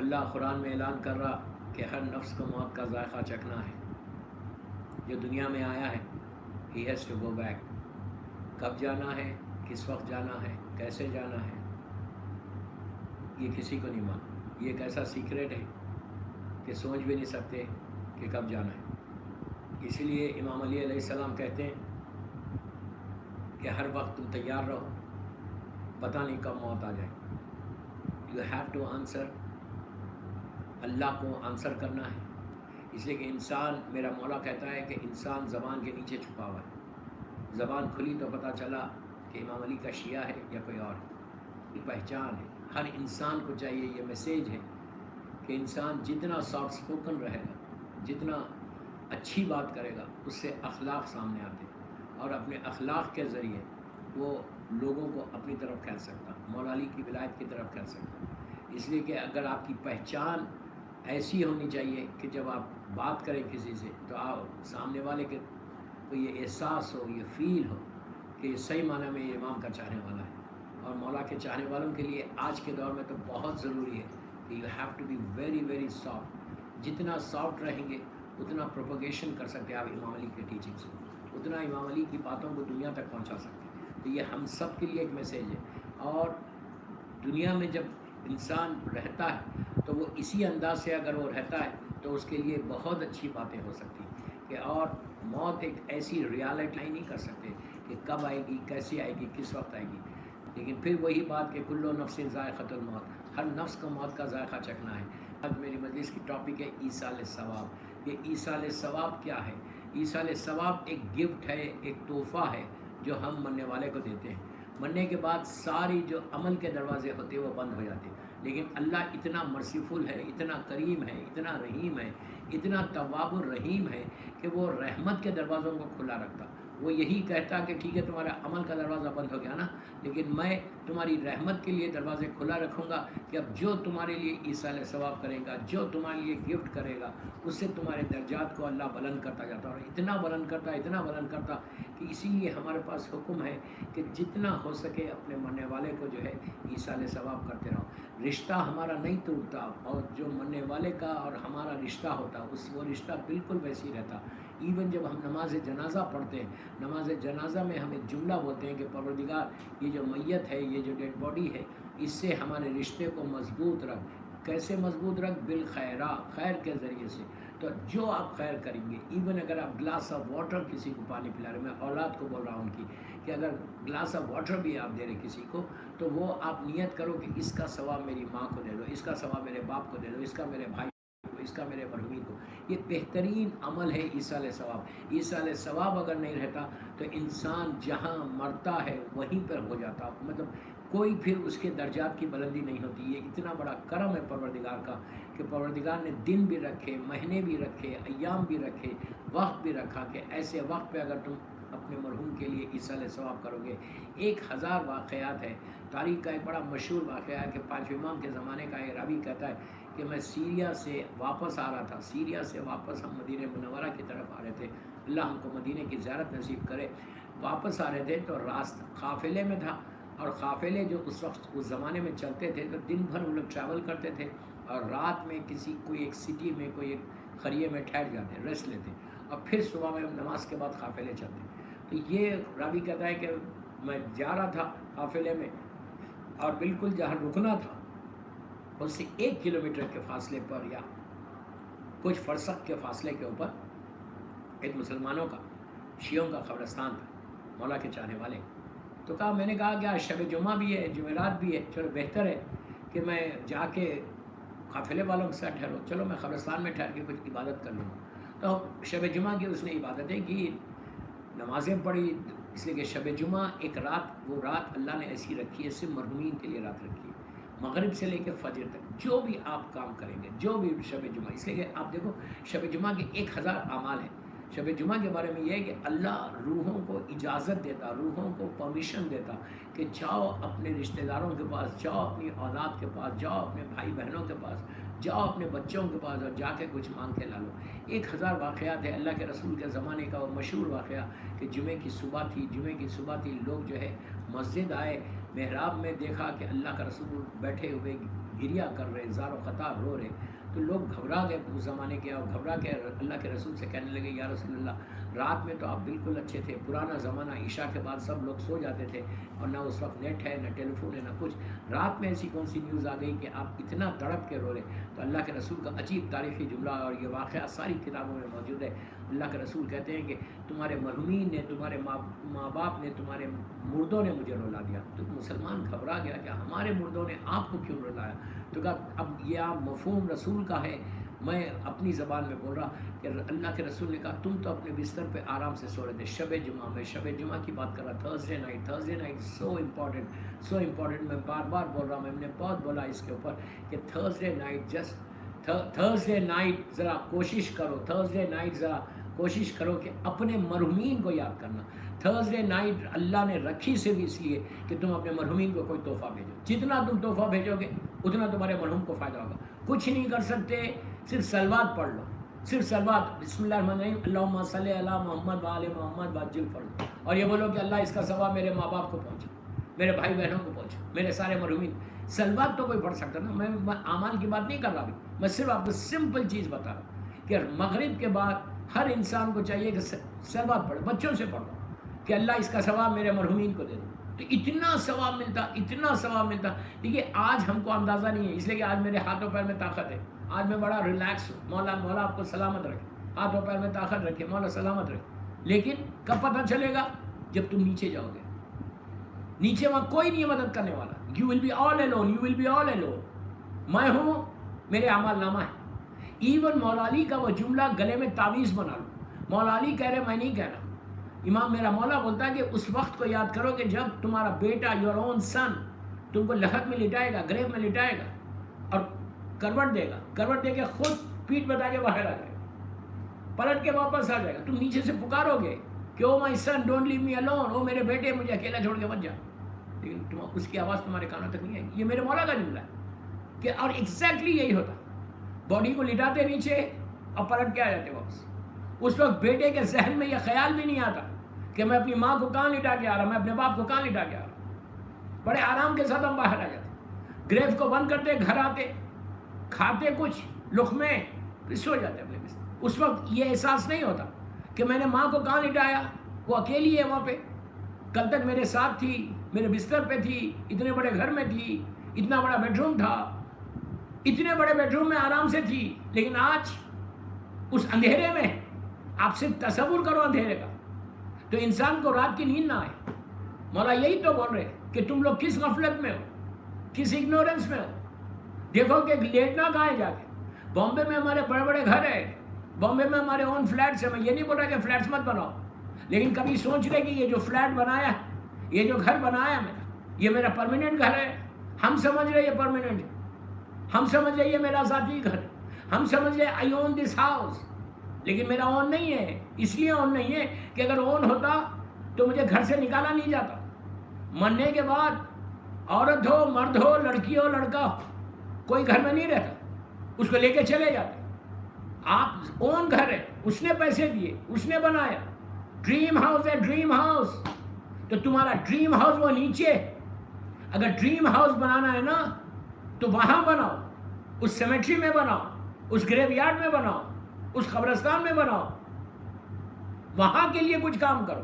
اللہ قرآن میں اعلان کر رہا کہ ہر نفس کو موت کا ذائقہ چکھنا ہے. جو دنیا میں آیا ہے ہی ہیز ٹو گو بیک. کب جانا ہے، کس وقت جانا ہے، کیسے جانا ہے، یہ کسی کو نہیں معلوم. یہ ایک ایسا سیکریٹ ہے کہ سوچ بھی نہیں سکتے کہ کب جانا ہے. اسی لیے امام علی علیہ السلام کہتے ہیں کہ ہر وقت تم تیار رہو، پتہ نہیں کب موت آ جائے. You have to answer. Allah کو آنسر کرنا ہے. اس لیے کہ انسان، میرا مولا کہتا ہے کہ انسان زبان کے نیچے چھپا ہوا ہے. زبان کھلی تو پتہ چلا کہ امام علی کا شیعہ ہے یا کوئی اور ہے. یہ پہچان ہے. ہر انسان کو چاہیے، یہ میسیج ہے کہ انسان جتنا سافٹ اسپوکن رہے گا، جتنا اچھی بات کرے گا، اس سے اخلاق سامنے آتے ہیں اور اپنے اخلاق کے ذریعے وہ لوگوں کو اپنی طرف کھینچ سکتا، مولا علی کی ولایت کی طرف کھینچ سکتا. اس لیے کہ اگر آپ کی پہچان ایسی ہونی چاہیے کہ جب آپ بات کریں کسی سے تو آپ سامنے والے کے کو یہ احساس ہو، یہ فیل ہو کہ یہ صحیح معنی میں یہ امام کا چاہنے والا ہے. اور مولا کے چاہنے والوں کے لیے آج کے دور میں تو بہت ضروری ہے کہ you have to be very very soft. جتنا سافٹ رہیں گے اتنا پروپگیشن کر سکتے ہیں آپ امام علی کے ٹیچنگ سے، اتنا امام علی کی باتوں کو دنیا تک پہنچا سکتے ہیں. تو یہ ہم سب کے لیے ایک میسیج ہے. اور دنیا میں جب انسان رہتا ہے تو وہ اسی انداز سے اگر وہ رہتا ہے تو اس کے لیے بہت اچھی باتیں ہو سکتی ہیں کہ اور موت ایک ایسی ریالٹی نہیں کر سکتے کہ کب آئے گی، کیسے آئے گی، کس وقت آئے گی. لیکن پھر وہی بات کہ کلو نفس ذائقۃ الموت، ہر نفس کو موت کا ذائقہ چکھنا ہے. آج میری مجلس کی ٹاپک ہے ایصال ثواب. یہ ایصال ثواب کیا ہے؟ ایصال ثواب ایک گفٹ ہے، ایک تحفہ ہے جو ہم مرنے والے کو دیتے ہیں. مرنے کے بعد ساری جو عمل کے دروازے ہوتے ہیں وہ بند ہو جاتے ہیں. لیکن اللہ اتنا مرسیفل ہے، اتنا کریم ہے، اتنا رحیم ہے، اتنا تواب الرحیم ہے کہ وہ رحمت کے دروازوں کو کھلا رکھتا. وہ یہی کہتا کہ ٹھیک ہے تمہارا عمل کا دروازہ بند ہو گیا نا، لیکن میں تمہاری رحمت کے لیے دروازے کھلا رکھوں گا کہ اب جو تمہارے لیے ایصال ثواب کرے گا، جو تمہارے لیے گفٹ کرے گا، اس سے تمہارے درجات کو اللہ بلند کرتا جاتا. اور اتنا بلند کرتا، اتنا بلند کرتا کہ اسی لیے ہمارے پاس حکم ہے کہ جتنا ہو سکے اپنے مرنے والے کو جو ہے ایصال ثواب کرتے رہو. رشتہ ہمارا نہیں ٹوٹتا، اور جو مرنے والے کا اور ہمارا رشتہ ہوتا وہ رشتہ بالکل ویسے ہی رہتا. ایون جب ہم نماز جنازہ پڑھتے ہیں، نماز جنازہ میں ہم ایک جملہ بولتے ہیں کہ پروردگار یہ جو میت ہے، یہ جو ڈیڈ باڈی ہے، اس سے ہمارے رشتے کو مضبوط رکھ. کیسے مضبوط رکھ؟ بالخیرہ، خیر کے ذریعے سے. تو جو آپ خیر کریں گے، ایون اگر آپ گلاس آف واٹر کسی کو پانی پلا رہے، میں اولاد کو بول رہا ہوں ان کی کہ اگر گلاس آف واٹر بھی آپ دے رہے کسی کو تو وہ آپ نیت کرو کہ اس کا ثواب میری ماں کو دے دو، اس کا ثواب میرے باپ کو دے دو، اس کا میرے بھائی کو، اس کا میرے مرحومین کو. یہ بہترین عمل ہے ایصال ثواب. ایصال ثواب اگر نہیں رہتا تو انسان جہاں مرتا ہے وہیں پر ہو جاتا، مطلب کوئی پھر اس کے درجات کی بلندی نہیں ہوتی. یہ اتنا بڑا کرم ہے پروردگار کا کہ پروردگار نے دن بھی رکھے، مہینے بھی رکھے، ایام بھی رکھے، وقت بھی رکھا کہ ایسے وقت پہ اگر تم اپنے مرحوم کے لیے ایصال ثواب کرو گے. 1000 واقعات ہے. تاریخ کا ایک بڑا مشہور واقعہ ہے کہ پانچویں امام کے زمانے کا ایک راوی کہتا ہے کہ میں سیریا سے واپس آ رہا تھا. سیریا سے واپس ہم مدینہ منورہ کی طرف آ رہے تھے، اللہ ہم کو مدینہ کی زیارت نصیب کرے. واپس آ رہے تھے تو راستہ قافلے میں تھا، اور قافلے جو اس وقت اس زمانے میں چلتے تھے تو دن بھر وہ لوگ ٹریول کرتے تھے اور رات میں کوئی ایک سٹی میں، کوئی ایک قریے میں ٹھہر جاتے، ریسٹ لیتے، اور پھر صبح میں نماز کے بعد قافلے چلتے. تو یہ راوی کہتا ہے کہ میں جا رہا تھا قافلے میں، اور بالکل جہاں رکنا تھا اس سے 1 کلومیٹر کے فاصلے پر یا کچھ فرسخ کے فاصلے کے اوپر ایک مسلمانوں کا، شیعوں کا قبرستان تھا، مولا کے چاہنے والے. تو میں نے کہا کہ آج شب جمعہ بھی ہے، جمعرات بھی ہے، چلو بہتر ہے کہ میں جا کے قافلے والوں کے ساتھ ٹھہروں، چلو میں قبرستان میں ٹھہر کے کچھ عبادت کر لوں گا. تو شب جمعہ کی اس نے عبادتیں کی، نمازیں پڑھی. اس لیے کہ شب جمعہ ایک رات، وہ رات اللہ نے ایسی رکھی ہے، صرف مرحومین کے لیے رات رکھی ہے. مغرب سے لے کے فجر تک جو بھی آپ کام کریں گے، جو بھی شب جمعہ، اس لیے کہ آپ دیکھو شب جمعہ کے 1000 اعمال ہیں. شب جمعہ کے بارے میں یہ ہے کہ اللہ روحوں کو اجازت دیتا، روحوں کو پرمیشن دیتا کہ جاؤ اپنے رشتہ داروں کے پاس، جاؤ اپنی اولاد کے پاس، جاؤ اپنے بھائی بہنوں کے پاس، جاؤ اپنے بچوں کے پاس اور جا کے کچھ مانگ کے لا لو. 1000 واقعات ہے. اللہ کے رسول کے زمانے کا وہ مشہور واقعہ کہ جمعے کی صبح تھی، لوگ جو ہے مسجد آئے، محراب میں دیکھا کہ اللہ کا رسول بیٹھے ہوئے گریا کر رہے، زار و خطار رو رہے، تو لوگ گھبرا گئے اس زمانے کے، اور گھبرا کے اللہ کے رسول سے کہنے لگے یا رسول اللہ رات میں تو آپ بالکل اچھے تھے، پرانا زمانہ، عشاء کے بعد سب لوگ سو جاتے تھے اور نہ اس وقت نیٹ ہے، نہ ٹیلی فون ہے، نہ کچھ، رات میں ایسی کون سی نیوز آ گئی کہ آپ اتنا تڑپ کے رو رہے؟ تو اللہ کے رسول کا عجیب تاریخی جملہ، اور یہ واقعہ ساری کتابوں میں موجود ہے۔ اللہ کے رسول کہتے ہیں کہ تمہارے مرحومین نے، تمہارے ماں باپ نے، تمہارے مردوں نے مجھے رلا دیا۔ تو مسلمان گھبرا گیا کہ ہمارے مردوں نے آپ کو کیوں رلایا؟ تو کہا اب یہ آپ مفہوم رسول کا ہے، میں اپنی زبان میں بول رہا کہ اللہ کے رسول نے کہا تم تو اپنے بستر پہ آرام سے سو رہے تھے شب جمعہ میں، شب جمعہ کی بات کر رہا، تھرسڈے نائٹ سو امپورٹنٹ، میں بار بار بول رہا ہوں، میں نے بہت بولا اس کے اوپر کہ تھرسڈے نائٹ ذرا کوشش کرو، تھرسڈے نائٹ ذرا کوشش کرو کہ اپنے مرحومین کو یاد کرنا۔ تھرسڈے نائٹ اللہ نے رکھی صرف اس لیے کہ تم اپنے مرحومین کو کوئی تحفہ بھیجو، جتنا تم تحفہ بھیجو گے اتنا تمہارے مرحوم کو فائدہ ہوگا۔ کچھ نہیں کر سکتے، صرف صلوات پڑھ لو، صرف صلوات، بسم اللہ الرحمن الرحیم، اللہم صلی علی محمد وآل محمد وعجل فرج، اور یہ بولو کہ اللہ اس کا ثواب میرے ماں باپ کو پہنچے، میرے بھائی بہنوں کو پہنچے، میرے سارے مرحومین۔ صلوات تو کوئی پڑھ سکتا نا، میں اعمال کی بات نہیں کر رہا ابھی، میں صرف آپ کو سمپل چیز بتا رہا ہوں کہ مغرب کے بعد ہر انسان کو چاہیے کہ صلوات پڑھے، بچوں سے پڑھو کہ اللہ اس کا ثواب میرے مرحومین کو دے دو، تو اتنا ثواب ملتا، اتنا ثواب ملتا۔ دیکھیے آج ہم کو اندازہ نہیں ہے، اس لیے کہ آج میرے ہاتھوں پیر میں طاقت ہے، آج میں بڑا ریلیکس ہوں، مولا آپ کو سلامت رکھے، ہاتھوں پیر میں طاقت رکھے، مولا سلامت رکھے۔ لیکن کب پتہ چلے گا؟ جب تم نیچے جاؤ گے، نیچے وہاں کوئی نہیں مدد کرنے والا، you will be all alone، you will be all alone۔ میں ہوں، میرے اعمال نامہ ہے۔ ایون مولا علی کا وہ جملہ گلے میں تعویذ بنا لو، مولا علی کہہ رہے، میں نہیں کہہ رہا، امام میرا مولا بولتا ہے کہ اس وقت کو یاد کرو کہ جب تمہارا بیٹا، یور اون سن، تم کو لحد میں لٹائے گا، گریو میں لٹائے گا اور کروٹ دے گا، کروٹ دے کے خود پیٹ بتا کے باہر آ جائے گا، پلٹ کے واپس آ جائے گا، تم نیچے سے پکارو گے کہ او مائی سن ڈونٹ لیو می الون، او میرے بیٹے مجھے اکیلا چھوڑ کے مت جا، لیکن اس کی آواز تمہارے کانوں تک نہیں آئے گی۔ یہ میرے مولا کا جملہ ہے کہ، اور ایگزیکٹلی یہی ہوتا، باڈی کو لٹاتے نیچے اور پلٹ کے آ جاتے واپس۔ اس وقت بیٹے کے ذہن میں یہ خیال بھی نہیں آتا کہ میں اپنی ماں کو کہاں لٹا کے آ رہا، میں اپنے باپ کو کہاں لٹا کے آ رہا۔ بڑے آرام کے ساتھ ہم باہر آ جاتے، گریو کو بند کرتے، گھر آتے، کھاتے کچھ لقمے، پھر سو جاتے اپنے بستر۔ اس وقت یہ احساس نہیں ہوتا کہ میں نے ماں کو کہاں لٹایا، وہ اکیلی ہے وہاں پہ، کل تک میرے ساتھ تھی، میرے بستر پہ تھی، اتنے بڑے گھر میں تھی، اتنا بڑا بیڈ روم تھا، اتنے بڑے بیڈ روم میں آرام سے تھی، لیکن آج اس اندھیرے میں آپ صرف تصور کرو اندھیرے کا، تو انسان کو رات کی نیند نہ آئے۔ مولا یہی تو بول رہے کہ تم لوگ کس غفلت میں ہو، کس اگنورنس میں ہو۔ دیکھو کہ لیٹنا کہاں ہے جا کے، بامبے میں ہمارے بڑے بڑے گھر ہیں، بامبے میں ہمارے اون فلیٹس ہیں، میں یہ نہیں بول رہا کہ فلیٹس مت بناؤ، لیکن کبھی سوچ رہے کہ یہ جو فلیٹ بنایا، یہ جو گھر بنایا میرا، یہ میرا پرماننٹ گھر ہے۔ ہم سمجھ رہے یہ پرماننٹ ہے، ہم سمجھ رہے یہ میرا ذاتی گھر ہے، ہم سمجھ رہے آئی اون دس ہاؤس، لیکن میرا اون نہیں ہے۔ اس لیے اون نہیں ہے کہ اگر اون ہوتا تو مجھے گھر سے نکالا نہیں جاتا۔ مرنے کے بعد عورت ہو، مرد ہو، لڑکی ہو، لڑکا ہو، کوئی گھر میں نہیں رہتا، اس کو لے کے چلے جاتے۔ آپ اون گھر ہے، اس نے پیسے دیے، اس نے بنایا، ڈریم ہاؤس ہے، ڈریم ہاؤس، تو تمہارا ڈریم ہاؤس وہ نیچے۔ اگر ڈریم ہاؤس بنانا ہے نا تو وہاں بناؤ، اس سیمیٹری میں بناؤ، اس گریو یارڈ میں بناؤ، اس قبرستان میں بناؤ، وہاں کے لیے کچھ کام کرو۔